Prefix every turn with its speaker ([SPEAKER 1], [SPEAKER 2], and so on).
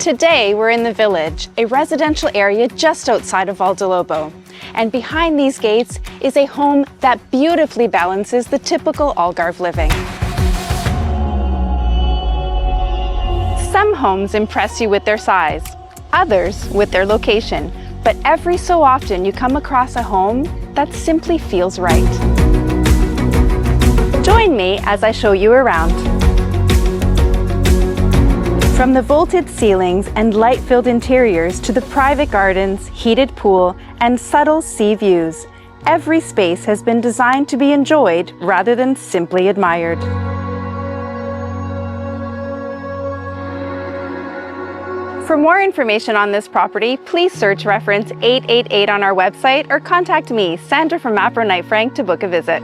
[SPEAKER 1] Today, we're in the Village, a residential area just outside of Lobo. And behind these gates is a home that beautifully balances the typical Algarve living. Some homes impress you with their size, others with their location, but every so often you come across a home that simply feels right. Join me as I show you around. From the vaulted ceilings and light-filled interiors to the private gardens, heated pool, and subtle sea views, every space has been designed to be enjoyed rather than simply admired. For more information on this property, please search reference 888 on our website or contact me, Sandra from Macro Knight Frank, to book a visit.